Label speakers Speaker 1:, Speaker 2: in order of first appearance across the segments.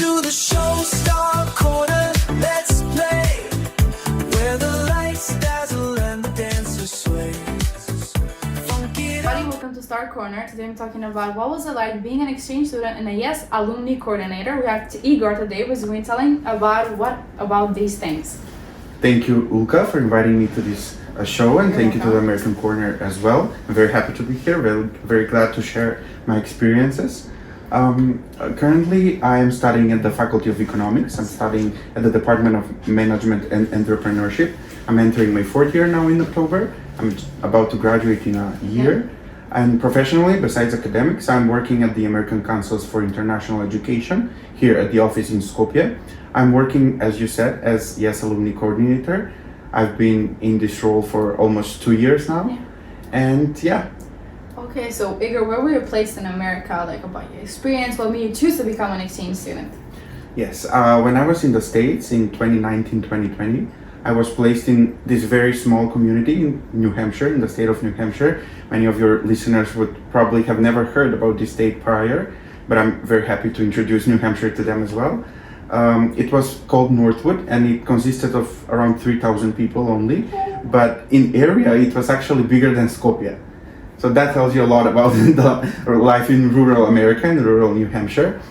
Speaker 1: to the show star corner. Let's play where the lights dazzle and the dancers sway.
Speaker 2: Everybody, welcome to Star Corner. Today I'm talking about what was it like being an exchange student and a Yes alumni coordinator. We have Igor today who's going to be telling about these things.
Speaker 3: Thank you, Yllka, for inviting me to this show, and thank you to the American Corner as well. I'm very happy to be here, very glad to share my experiences. Currently, I am studying at the Faculty of Economics. I'm studying at the Department of Management and Entrepreneurship. I'm entering my fourth year now in October. I'm about to graduate in a year. And professionally, besides academics, I'm working at the American Councils for International Education here at the office in Skopje. I'm working, as you said, as Yes Alumni Coordinator. I've been in this role for almost 2 years now. And yeah.
Speaker 2: Okay, so Igor, where were you placed in America? Like about your experience, what made you choose to become an exchange student?
Speaker 3: Yes, when I was in the States in 2019-2020, I was placed in this very small community in New Hampshire, in the state of New Hampshire. Many of your listeners would probably have never heard about this state prior, but I'm very happy to introduce New Hampshire to them as well. It was called Northwood, and it consisted of around 3,000 people only, but in area it was actually bigger than Skopje. So that tells you a lot about the life in rural America, in rural New Hampshire.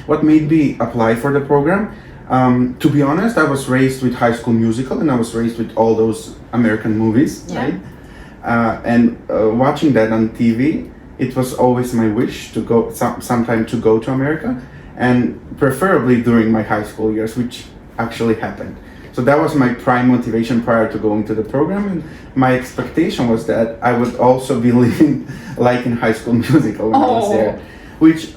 Speaker 3: What made me apply for the program? To be honest, I was raised with High School Musical, and I was raised with all those American movies, right? And watching that on TV, it was always my wish to go sometime to go to America, and preferably during my high school years, which actually happened. So that was my prime motivation prior to going to the program, and my expectation was that I would also be living like in High School Musical when I was there, which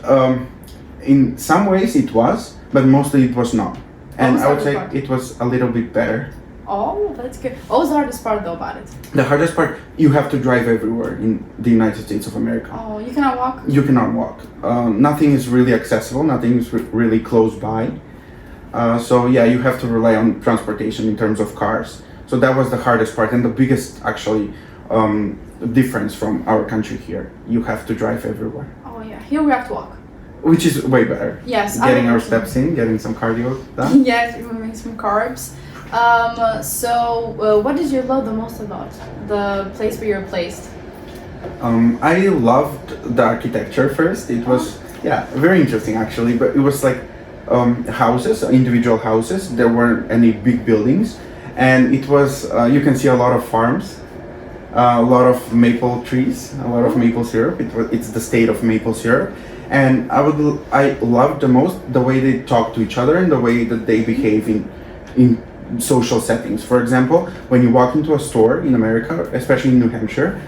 Speaker 3: in some ways it was, but mostly it was not. And I would say it was a little bit better.
Speaker 2: Oh, that's good. What was the hardest part though about it?
Speaker 3: The hardest part, you have to drive everywhere in the United States of America.
Speaker 2: Oh, you cannot walk?
Speaker 3: You cannot walk. Nothing is really accessible, nothing is really close by. So yeah, you have to rely on transportation in terms of cars. So that was the hardest part and the biggest actually difference from our country here. You have to drive everywhere.
Speaker 2: Oh yeah, here we have to walk.
Speaker 3: Which is way better.
Speaker 2: Yes.
Speaker 3: Getting our steps in, getting some cardio done.
Speaker 2: Yes, removing some carbs. What did you love the most about the place where you're placed?
Speaker 3: I loved the architecture first. It was, very interesting actually, but it was like houses, individual houses. There weren't any big buildings, and it was, you can see a lot of farms, a lot of maple trees, a lot of maple syrup. It's the state of maple syrup. And I loved the most the way they talk to each other and the way that they behave in social settings. For example, when you walk into a store in America, especially in New Hampshire,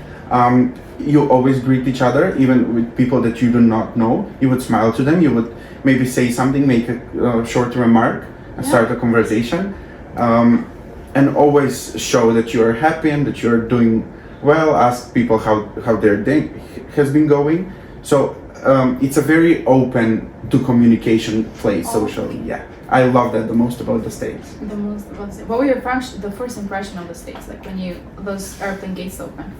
Speaker 3: you always greet each other, even with people that you do not know. You would smile to them, you would maybe say something, make a short remark, start a conversation, and always show that you are happy and that you are doing well, ask people how their day has been going. So it's a very open to communication place socially. Yeah, I love that the most about the States.
Speaker 2: The most about the States. What were your the first impression of the States, like when those airplane gates open?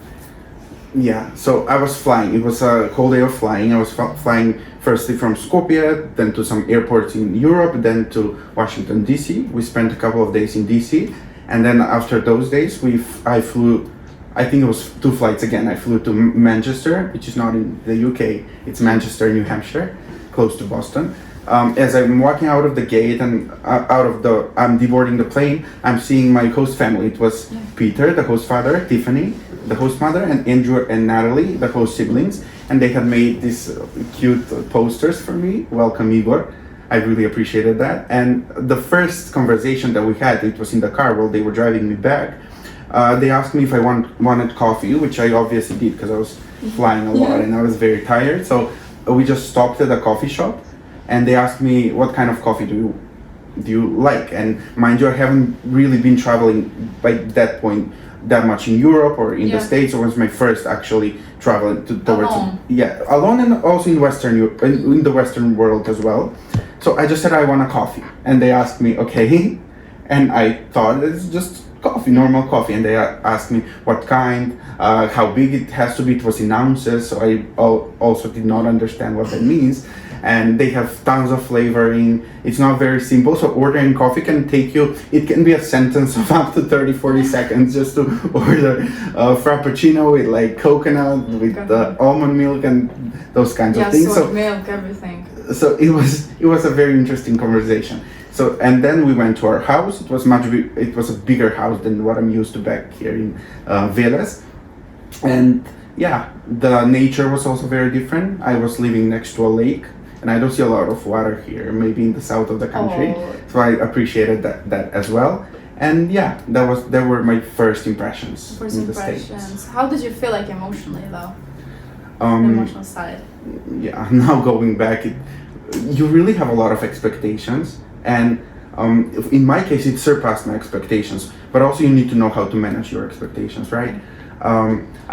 Speaker 3: Yeah, so I was flying. It was a whole day of flying. I was flying firstly from Skopje, then to some airports in Europe, then to Washington DC. We spent a couple of days in DC, and then after those days, I flew. I think it was 2 flights again. I flew to Manchester, which is not in the UK. It's Manchester, New Hampshire, close to Boston. As I'm walking out of the gate and I'm deboarding the plane, I'm seeing my host family. It was Peter, the host father, Tiffany, the host mother, and Andrew and Natalie, the host siblings. And they had made these cute posters for me. Welcome, Igor. I really appreciated that. And the first conversation that we had, it was in the car while they were driving me back. They asked me if I wanted coffee, which I obviously did because I was flying a lot and I was very tired. So we just stopped at a coffee shop, and they asked me, what kind of coffee do you like? And mind you, I haven't really been traveling by that point that much in Europe or in the States. It was my first actually travel towards alone, and also in Western Europe, in the Western world as well. So I just said I want a coffee, and they asked me, okay, and I thought it's just coffee, normal coffee, and they asked me what kind, how big it has to be. It was in ounces, so I also did not understand what that means. and they have tons of flavoring. It's not very simple, so ordering coffee can take you, it can be a sentence of up to 30-40 seconds just to order a frappuccino with like coconut, with almond milk and those kinds of things.
Speaker 2: So milk, everything.
Speaker 3: So it was a very interesting conversation. So, and then we went to our house. It was a bigger house than what I'm used to back here in Veles. And yeah, the nature was also very different. I was living next to a lake, and I don't see a lot of water here, maybe in the south of the country.
Speaker 2: Oh.
Speaker 3: So I appreciated that as well. And yeah, that were my first impressions in the States.
Speaker 2: How did you feel like emotionally though? The
Speaker 3: Um,
Speaker 2: emotional side.
Speaker 3: yeah, now going back, you really have a lot of expectations, and in my case, it surpassed my expectations. But also, you need to know how to manage your expectations, right?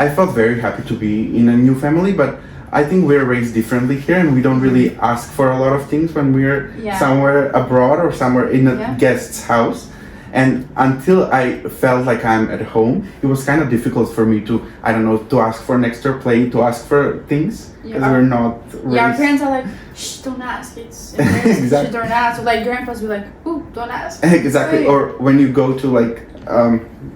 Speaker 3: I felt very happy to be in a new family, but I think we're raised differently here, and we don't really ask for a lot of things when we're somewhere abroad or somewhere in a guest's house. And until I felt like I'm at home, it was kind of difficult for me to, I don't know, to ask for an extra plate, to ask for things, because we're not raised.
Speaker 2: Yeah, our parents are like, shh, don't ask. It's embarrassing.
Speaker 3: Exactly.
Speaker 2: Don't ask. So, like grandpas be like, ooh, don't ask.
Speaker 3: Exactly.
Speaker 2: Hey.
Speaker 3: Or when you go to like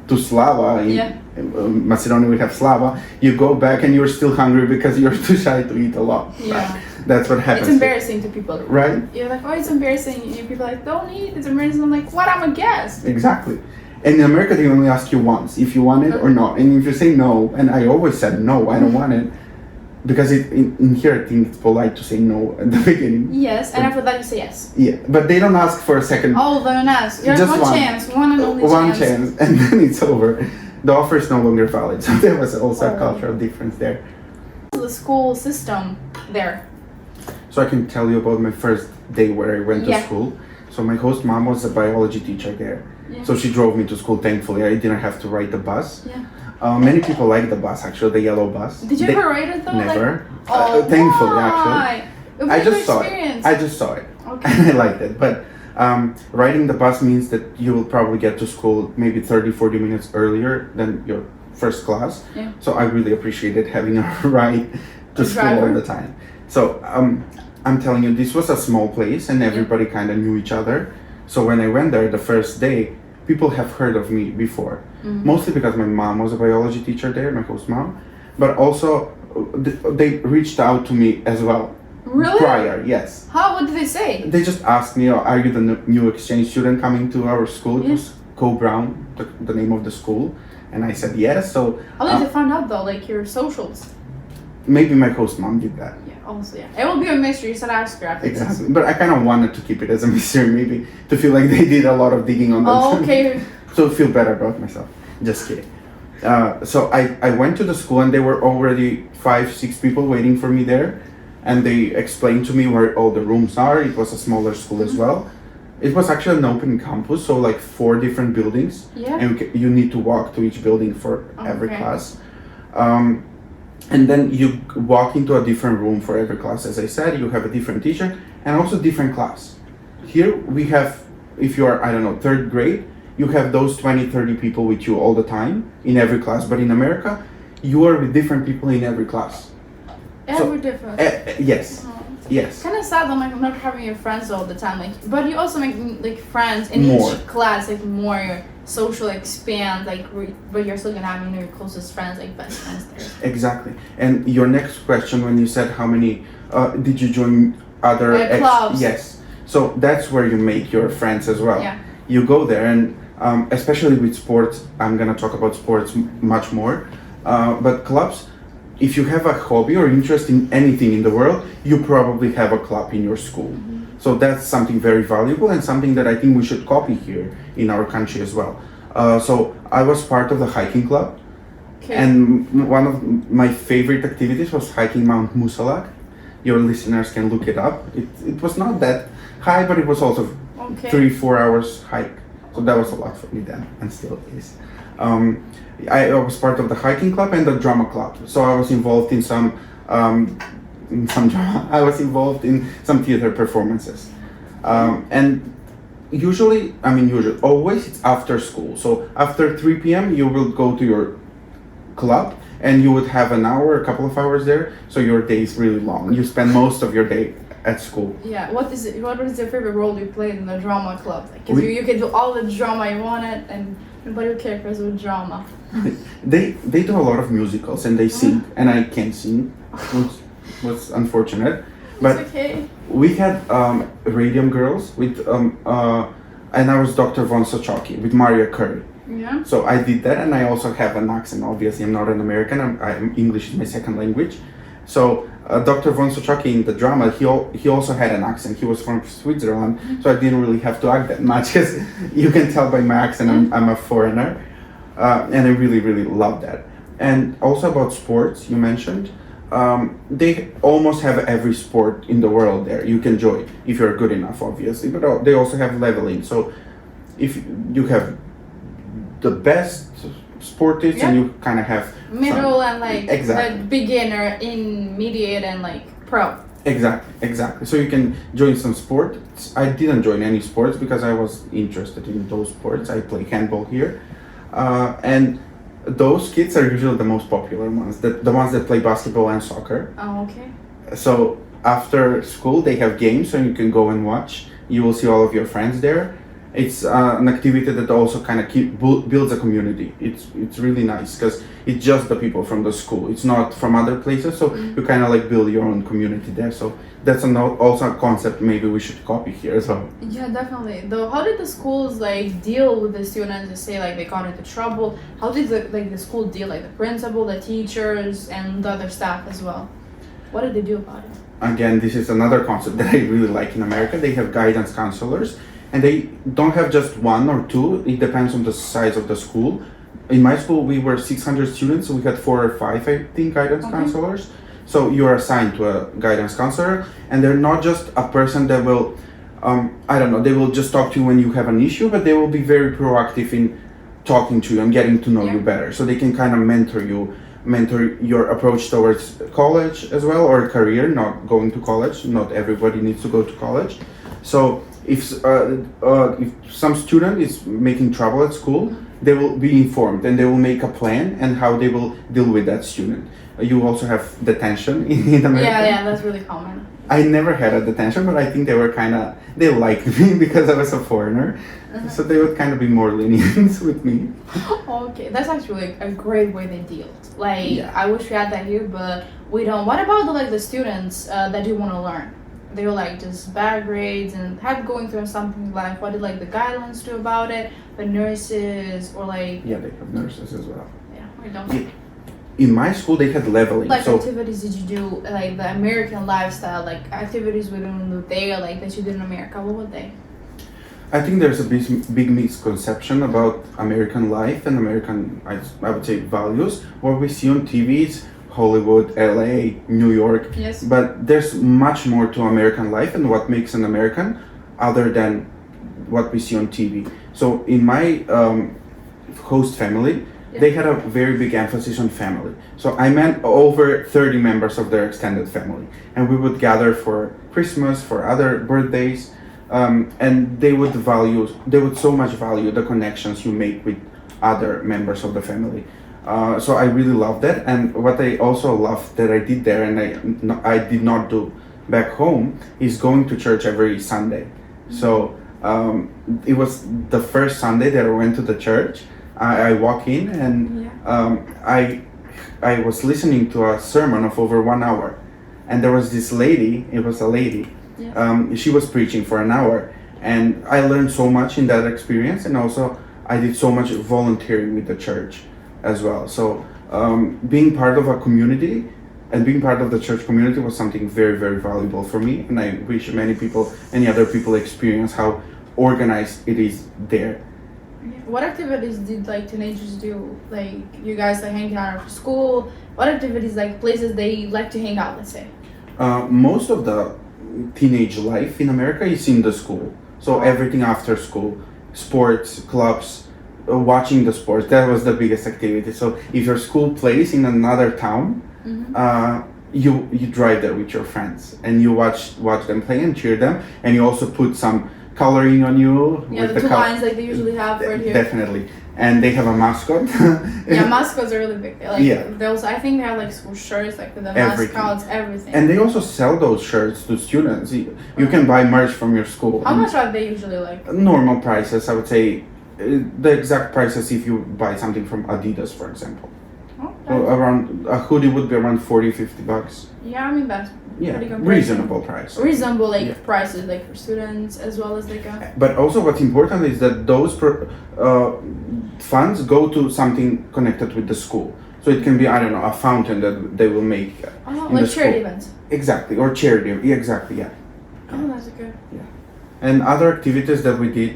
Speaker 3: to Slava, in Macedonia we have Slava, you go back and you're still hungry because you're too shy to eat a lot.
Speaker 2: Yeah.
Speaker 3: That's what happens.
Speaker 2: It's embarrassing to people.
Speaker 3: Right?
Speaker 2: You're like, oh, it's embarrassing. And people are like, don't eat. It's embarrassing. I'm like, what? I'm a guest.
Speaker 3: Exactly. And in America, they only ask you once if you want it or not. And if you say no, and I always said no, I don't want it, because in here I think it's polite to say no at the beginning.
Speaker 2: Yes, and after that you say yes.
Speaker 3: Yeah, but they don't ask for a second.
Speaker 2: Oh, they don't ask. You're
Speaker 3: Just
Speaker 2: like, one chance, one and only
Speaker 3: one
Speaker 2: chance.
Speaker 3: chance, and then it's over. The offer is no longer valid. So there was also a cultural difference there.
Speaker 2: The school system there.
Speaker 3: So I can tell you about my first day where I went to school. So my host mom was a biology teacher there.
Speaker 2: Yeah.
Speaker 3: So she drove me to school, thankfully. I didn't have to ride the bus.
Speaker 2: Yeah.
Speaker 3: Many people like the bus, actually, the yellow bus.
Speaker 2: Did you ever ride it though?
Speaker 3: Never.
Speaker 2: Like,
Speaker 3: Thankfully,
Speaker 2: why?
Speaker 3: actually.
Speaker 2: It was
Speaker 3: I
Speaker 2: a
Speaker 3: just
Speaker 2: good
Speaker 3: saw
Speaker 2: experience.
Speaker 3: it. I just saw it.
Speaker 2: Okay.
Speaker 3: And I liked it. But riding the bus means that you will probably get to school maybe 30-40 minutes earlier than your first class.
Speaker 2: Yeah.
Speaker 3: So I really appreciated having a ride to
Speaker 2: A
Speaker 3: school
Speaker 2: driver?
Speaker 3: all the time. So I'm telling you, this was a small place and everybody kind of knew each other. So when I went there the first day, people have heard of me before. Mostly because my mom was a biology teacher there, my host mom. But also, they reached out to me as well.
Speaker 2: Really?
Speaker 3: Prior, yes.
Speaker 2: How? What did they say?
Speaker 3: They just asked me, are you the new exchange student coming to our school? It was Co Brown, the name of the school. And I said yes. So
Speaker 2: How did they find out though? Like your socials?
Speaker 3: maybe my host mom did that.
Speaker 2: Yeah, also, yeah. It will be a mystery. You said ask her after
Speaker 3: Exactly. But I kind of wanted to keep it as a mystery, maybe, to feel like they did a lot of digging on
Speaker 2: this.
Speaker 3: themselves.
Speaker 2: Oh, okay.
Speaker 3: So feel better about myself. Just kidding. So I went to the school and there were already 5-6 people waiting for me there, and they explained to me where all the rooms are. It was a smaller school as well. It was actually an open campus, so like 4 different buildings,
Speaker 2: Yeah.
Speaker 3: and you need to walk to each building for every
Speaker 2: Okay.
Speaker 3: class. And then you walk into a different room for every class. As I said, you have a different teacher and also different class. Here we have, if you are, I don't know, 3rd grade, you have those 20-30 people with you all the time in every class. But in America, you are with different people in every class.
Speaker 2: Every different.
Speaker 3: Yes. Yes.
Speaker 2: Kind of sad though, like I'm not having your friends all the time. Like, but you also make like friends in
Speaker 3: More.
Speaker 2: each class, like more your social expand. Like, but you're still gonna have your closest friends, like best friends there.
Speaker 3: Exactly. And your next question, when you said how many, did you join other
Speaker 2: clubs?
Speaker 3: Yes. So that's where you make your friends as well.
Speaker 2: Yeah.
Speaker 3: You go there, and especially with sports, I'm gonna talk about sports much more. But clubs, if you have a hobby or interest in anything in the world, you probably have a club in your school. So that's something very valuable and something that I think we should copy here in our country as well. So I was part of the hiking club, and one of my favorite activities was hiking Mount Musalak. Your listeners can look it up. It was not that high, but it was also 3-4 hours hike. So that was a lot for me then, and still is. I was part of the hiking club and the drama club. So I was involved in some drama. I was involved in some theater performances. And always it's after school. So after 3 p.m. you will go to your club and you would have an hour, a couple of hours there. So your day is really long. You spend most of your day at school.
Speaker 2: Yeah. What is it? What was your favorite role you played in the drama club? Because
Speaker 3: We-
Speaker 2: you can do all the drama you wanted, and nobody cares with drama.
Speaker 3: They do a lot of musicals and they sing, and I can't sing, which was unfortunate. But
Speaker 2: It's okay.
Speaker 3: we had Radium Girls with and I was Dr. Von Sochoki with Maria Curry.
Speaker 2: Yeah.
Speaker 3: So I did that, and I also have an accent. Obviously, I'm not an American. I'm English is my second language. So Dr. Von Sochoki in the drama, he also had an accent. He was from Switzerland, so I didn't really have to act that much because you can tell by my accent I'm a foreigner, and I really love that. And also about sports, you mentioned. They almost have every sport in the world there you can join if you're good enough, obviously. But they also have leveling. So if you have the best sportists and you kind of have
Speaker 2: Middle and like
Speaker 3: Exactly.
Speaker 2: the beginner, intermediate, and like pro.
Speaker 3: Exactly. So you can join some sports. I didn't join any sports because I was interested in those sports. I play handball here, and those kids are usually the most popular ones. The ones that play basketball and soccer.
Speaker 2: Oh, okay.
Speaker 3: So after school they have games, so you can go and watch. You will see all of your friends there. It's an activity that also kind of builds a community. It's really nice because it's just the people from the school. It's not from other places, so you kind of like build your own community there. So that's also a concept maybe we should copy here as well.
Speaker 2: Yeah, definitely. Though, how did the schools like deal with the students that say like they got into trouble? How did the school deal, like the principal, the teachers, and the other staff as well? What did they do about it?
Speaker 3: Again, this is another concept that I really like in America. They have guidance counselors, and they don't have just one or two. It depends on the size of the school. In my school, we were 600 students, so we had 4 or 5, I think, guidance counselors. So you are assigned to a guidance counselor, and they're not just a person that will, I don't know, they will just talk to you when you have an issue, but they will be very proactive in talking to you and getting to know you better. So they can kind of mentor your approach towards college as well, or career, not going to college. Not everybody needs to go to college. So if some student is making trouble at school, they will be informed and they will make a plan and how they will deal with that student. You also have detention in America.
Speaker 2: Yeah, that's really common.
Speaker 3: I never had a detention, but I think they liked me because I was a foreigner. So they would kind of be more lenient with me.
Speaker 2: Okay, that's actually a great way they deal. Like,
Speaker 3: Yeah.
Speaker 2: I wish we had that here, but we don't. What about the students that do want to learn? They were like just bad grades and have going through something like, what did like the guidelines do about it? The nurses or like,
Speaker 3: Yeah, they have nurses as well.
Speaker 2: yeah, we don't.
Speaker 3: In my school, they had leveling.
Speaker 2: Like
Speaker 3: So
Speaker 2: activities did you do, like the American lifestyle, like activities we don't do there, like that you did in America, what were they?
Speaker 3: I think there's a big misconception about American life and American, I would say, values. What we see on TV is Hollywood, LA, New York.
Speaker 2: Yes.
Speaker 3: But there's much more to American life and what makes an American other than what we see on TV. So in my host family, they had a very big emphasis on family. So I met over 30 members of their extended family. And we would gather for Christmas, for other birthdays. And they would so much value the connections you make with other members of the family. So I really loved that. And what I also loved that I did there and I did not do back home is going to church every Sunday. So it was the first Sunday that I went to the church. I walk in and I was listening to a sermon of over 1 hour. And there was this lady, it was a lady, she was preaching for an hour. And I learned so much in that experience, and also I did so much volunteering with the church as well. So being part of a community and being part of the church community was something very, very valuable for me. And I wish many other people experience how organized it is there.
Speaker 2: What activities did like teenagers do? Like you guys like hanging out after school? What activities like places they like to hang out, let's say?
Speaker 3: Most of the teenage life in America is in the school. So everything after school, sports, clubs, watching the sports, that was the biggest activity. So if your school plays in another town, you drive there with your friends and you watch them play and cheer them, and you also put some coloring on you.
Speaker 2: Yeah,
Speaker 3: with
Speaker 2: the two
Speaker 3: col-
Speaker 2: lines like they usually have right here.
Speaker 3: Definitely. And they have a mascot.
Speaker 2: Yeah, mascots are really big. Like,
Speaker 3: Yeah.
Speaker 2: they also, I think they have like school shirts, like with the
Speaker 3: Everything.
Speaker 2: mascots, everything.
Speaker 3: And they also sell those shirts to students. You can buy merch from your school.
Speaker 2: How much are they usually like?
Speaker 3: Normal prices, I would say. The exact prices if you buy something from Adidas, for example.
Speaker 2: Oh,
Speaker 3: So around a hoodie would be around $40-$50.
Speaker 2: yeah, I mean that's
Speaker 3: Yeah,
Speaker 2: pretty good.
Speaker 3: reasonable price.
Speaker 2: Reasonable like
Speaker 3: Yeah.
Speaker 2: prices like for students as well as like a.
Speaker 3: But also, what's important is that those funds go to something connected with the school. So it can be, I don't know, a fountain that they will make.
Speaker 2: Oh,
Speaker 3: in
Speaker 2: like
Speaker 3: the
Speaker 2: charity
Speaker 3: school.
Speaker 2: events.
Speaker 3: Exactly, or charity. Yeah, exactly, yeah.
Speaker 2: Oh, that's good.
Speaker 3: And other activities that we did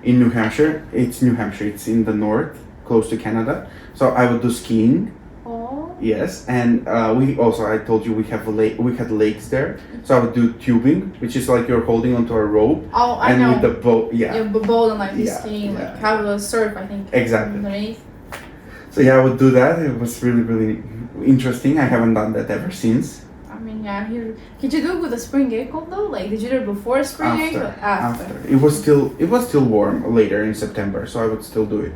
Speaker 3: in New Hampshire, it's New Hampshire, it's in the north, close to Canada. So I would do skiing.
Speaker 2: Oh.
Speaker 3: Yes, and we also, I told you we have we had lakes there. So I would do tubing, which is like you're holding onto a rope.
Speaker 2: Oh, I
Speaker 3: and
Speaker 2: know.
Speaker 3: with the boat,
Speaker 2: Yeah, boat and like the
Speaker 3: Yeah,
Speaker 2: skiing, like
Speaker 3: yeah.
Speaker 2: how to surf, I think.
Speaker 3: Exactly.
Speaker 2: Underneath.
Speaker 3: So yeah, I would do that. It was really, really interesting. I haven't done that ever since.
Speaker 2: I mean, yeah. Could you do it with a spring ankle though? Like, did you do it before spring ankle? After.
Speaker 3: It was still warm later in September, so I would still do it.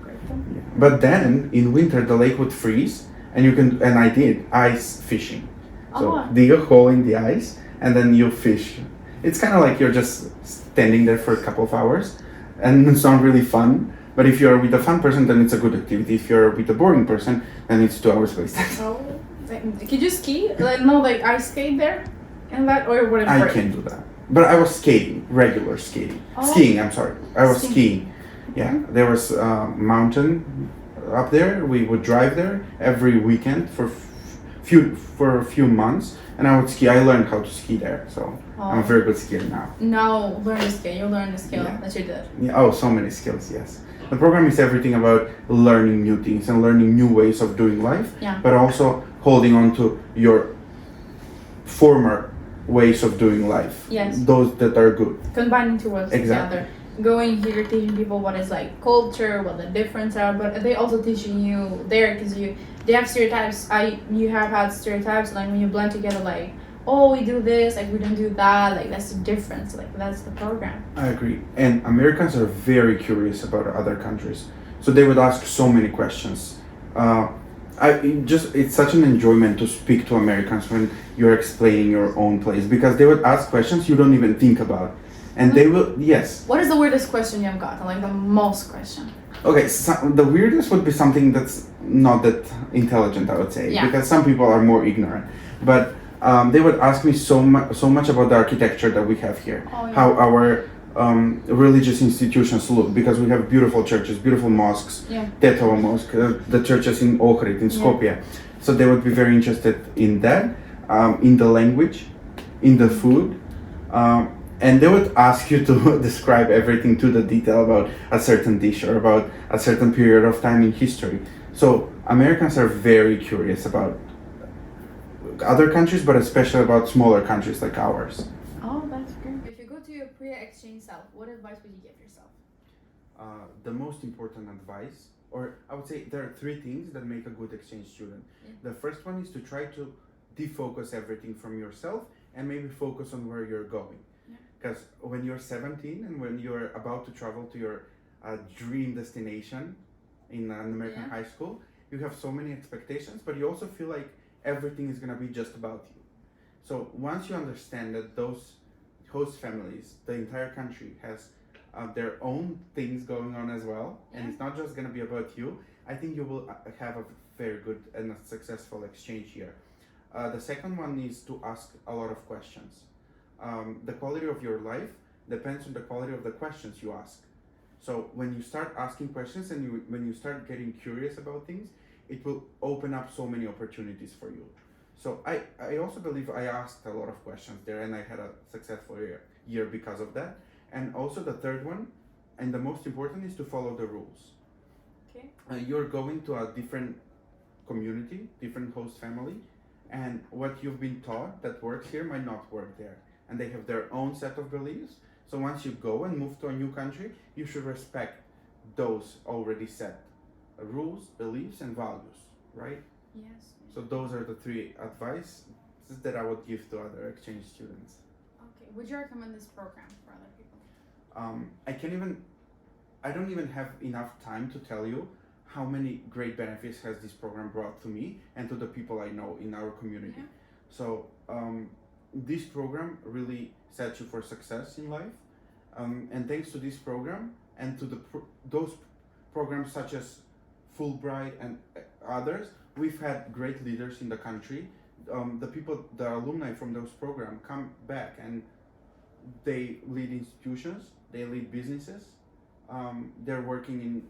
Speaker 2: Great.
Speaker 3: Yeah. But then in winter the lake would freeze, and I did ice fishing. So
Speaker 2: Oh.
Speaker 3: dig a hole in the ice, and then you fish. It's kind of like you're just standing there for a couple of hours, and it's not really fun. But if you're with a fun person, then it's a good activity. If you're with a boring person, then it's 2 hours wasted.
Speaker 2: Oh. Could you ski? Like, no, like ice skate there, and that, or would it
Speaker 3: I
Speaker 2: hurt?
Speaker 3: can't do that. But I was skating, regular skating.
Speaker 2: Oh.
Speaker 3: Skiing, I'm sorry. I was
Speaker 2: Skiing.
Speaker 3: skiing. Yeah, there was a mountain up there. We would drive there every weekend for a few months, and I would ski. I learned how to ski there, so I'm a very good skier now.
Speaker 2: Now learn the skill. You learn the skill
Speaker 3: Yeah.
Speaker 2: that you did.
Speaker 3: Yeah, oh, so many skills, yes. The program is everything about learning new things and learning new ways of doing life,
Speaker 2: Yeah.
Speaker 3: but also holding on to your former ways of doing life.
Speaker 2: Yes.
Speaker 3: Those that are good.
Speaker 2: Combining two worlds
Speaker 3: Exactly.
Speaker 2: together. Going here, teaching people what is like culture, what the difference are, but they also teaching you there because they have stereotypes. You have had stereotypes like when you blend together, like, oh, we do this, like we don't do that, like that's the difference, like that's the program.
Speaker 3: I agree. And Americans are very curious about other countries. So they would ask so many questions. It's such an enjoyment to speak to Americans when you're explaining your own place, because they would ask questions you don't even think about. And they will, yes.
Speaker 2: What is the weirdest question you've gotten? Like the most question?
Speaker 3: Okay, so the weirdest would be something that's not that intelligent, I would say,
Speaker 2: Yeah.
Speaker 3: because some people are more ignorant. But they would ask me so much about the architecture that we have here,
Speaker 2: Oh, yeah.
Speaker 3: how our religious institutions look, because we have beautiful churches, beautiful mosques,
Speaker 2: Yeah.
Speaker 3: Tetovo Mosque, the churches in Ohrid, in Skopje. So they would be very interested in that, in the language, in the food. And they would ask you to describe everything to the detail about a certain dish or about a certain period of time in history. So Americans are very curious about other countries, but especially about smaller countries like ours.
Speaker 2: Oh, that's great. If you go to your pre-exchange self, what advice would you give yourself?
Speaker 3: The most important advice, or I would say there are 3 things that make a good exchange student.
Speaker 2: Yeah.
Speaker 3: The first one is to try to defocus everything from yourself and maybe focus on where you're going. Because when you're 17 and when you're about to travel to your dream destination in an American high school, you have so many expectations, but you also feel like everything is going to be just about you. So once you understand that those host families, the entire country has their own things going on as well, and it's not just going to be about you, I think you will have a very good and a successful exchange here. The second one is to ask a lot of questions. The quality of your life depends on the quality of the questions you ask. So when you start asking questions and when you start getting curious about things, it will open up so many opportunities for you. So I also believe I asked a lot of questions there, and I had a successful year because of that. And also the third one, and the most important, is to follow the rules.
Speaker 2: Okay.
Speaker 3: You're going to a different community, different host family, and what you've been taught that works here might not work there. And they have their own set of beliefs. So once you go and move to a new country, you should respect those already set rules, beliefs, and values, right?
Speaker 2: Yes.
Speaker 3: So those are the 3 advices that I would give to other exchange students.
Speaker 2: Okay. Would you recommend this program for other people?
Speaker 3: I don't even have enough time to tell you how many great benefits has this program brought to me and to the people I know in our community.
Speaker 2: Yeah.
Speaker 3: So this program really sets you for success in life, and thanks to this program and to those programs such as Fulbright and others, we've had great leaders in the country. The alumni from those programs come back and they lead institutions, they lead businesses, they're working in,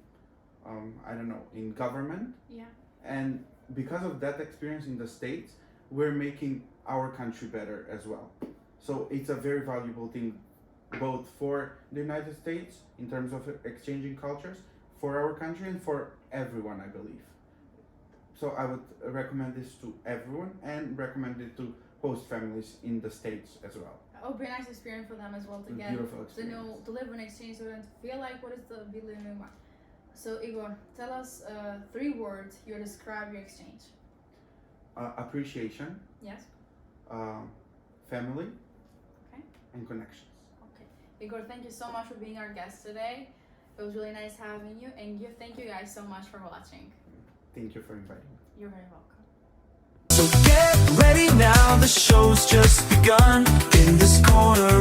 Speaker 3: in government.
Speaker 2: Yeah.
Speaker 3: And because of that experience in the States, we're making our country better as well. So it's a very valuable thing, both for the United States in terms of exchanging cultures, for our country, and for everyone, I believe. So I would recommend this to everyone and recommend it to host families in the States as well.
Speaker 2: It would be a nice experience for them as well to
Speaker 3: A
Speaker 2: get
Speaker 3: beautiful
Speaker 2: to
Speaker 3: experience.
Speaker 2: know, to live an exchange student, feel like what is the living one. So Igor, tell us 3 words you describe your exchange.
Speaker 3: Appreciation,
Speaker 2: Yes.
Speaker 3: family,
Speaker 2: Okay.
Speaker 3: and connections.
Speaker 2: Okay. Igor, thank you so much for being our guest today. It was really nice having you, and thank you guys so much for watching.
Speaker 3: Thank you for inviting me.
Speaker 2: You're very welcome.
Speaker 1: So get ready now, the show's just begun. In this corner